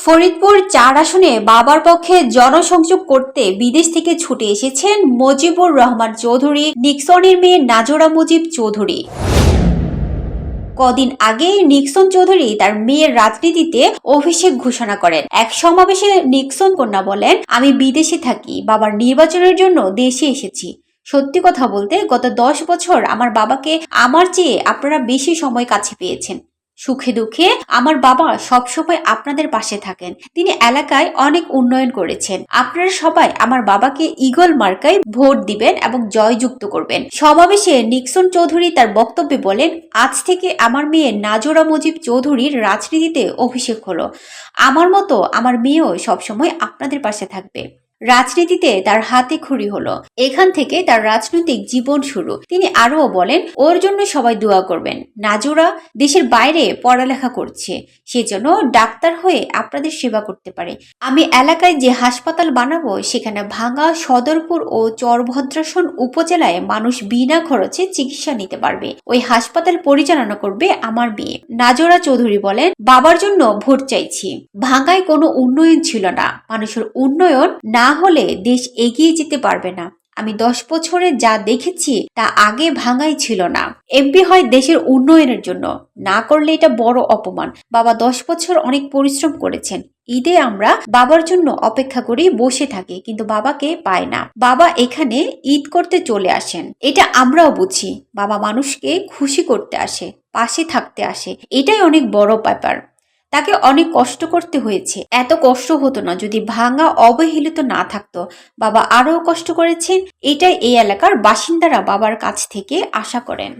ফরিদপুর ৪ আসনে বাবার পক্ষে জনসংযোগ করতে বিদেশ থেকে ছুটে এসেছেন মুজিবুর রহমান চৌধুরী, নিক্সনের মেয়ে নাজরা মুজিব চৌধুরী। কদিন আগে নিক্সন চৌধুরী তার মেয়ের রাজনীতিতে অভিষেক ঘোষণা করেন। এক সমাবেশে নিক্সন কন্যা বলেন, আমি বিদেশে থাকি, বাবার নির্বাচনের জন্য দেশে এসেছি। সত্যি কথা বলতে গত 10 বছর আমার বাবাকে আমার চেয়ে আপনারা বেশি সময় কাছে পেয়েছেন। সুখে দুঃখে আমার বাবা সবসময় আপনাদের পাশে থাকেন। তিনি এলাকায় অনেক উন্নয়ন করেছেন। আপনারা সবাই আমার বাবাকে ঈগল মার্কায় ভোট দিবেন এবং জয়যুক্ত করবেন। সমাবেশে নিক্সন চৌধুরী তার বক্তব্যে বলেন, আজ থেকে আমার মেয়ে নাজরা মুজিব চৌধুরীর রাজনীতিতে অভিষেক হলো। আমার মতো আমার মেয়েও সবসময় আপনাদের পাশে থাকবে। রাজনীতিতে তার হাতে খড়ি হলো। এখান থেকে তার রাজনৈতিক জীবন শুরু। তিনি আরও বলেন, ওর জন্য সবাই দোয়া করবেন। নাজুরা দেশের বাইরে পড়ালেখা করছে, সেজন্য ডাক্তার হয়ে আপনাদের সেবা করতে পারে। আমি এলাকায় যে হাসপাতাল বানাবো সেখানে ভাঙ্গা, সদরপুর ও চরভদ্রাসন উপজেলায় মানুষ বিনা খরচে চিকিৎসা নিতে পারবে। ওই হাসপাতাল পরিচালনা করবে আমার মেয়ে। নাজরা চৌধুরী বলেন, বাবার জন্য ভোট চাইছি। ভাঙ্গায় কোনো উন্নয়ন ছিল না। মানুষের উন্নয়ন না হলে দেশ এগিয়ে যেতে পারবে না। আমি 10 বছরে যা দেখেছি তা আগে ভাঙাই ছিল না। এমপি হয় দেশের উন্নয়নের জন্য, না করলে এটা বড় অপমান। বাবা 10 বছর অনেক পরিশ্রম করেছেন। ঈদে আমরা বাবার জন্য অপেক্ষা করে বসে থাকি, কিন্তু বাবাকে পায় না। বাবা এখানে ঈদ করতে চলে আসেন, এটা আমরাও বুঝি। বাবা মানুষকে খুশি করতে আসে, পাশে থাকতে আসে, এটাই অনেক বড় ব্যাপার। তাকে অনেক কষ্ট করতে হয়েছে। এত কষ্ট হতো না যদি ভাঙা অবহেলিত না থাকতো। বাবা আরও কষ্ট করেছেন, এটাই এই এলাকার বাসিন্দারা বাবার কাছ থেকে আশা করেন।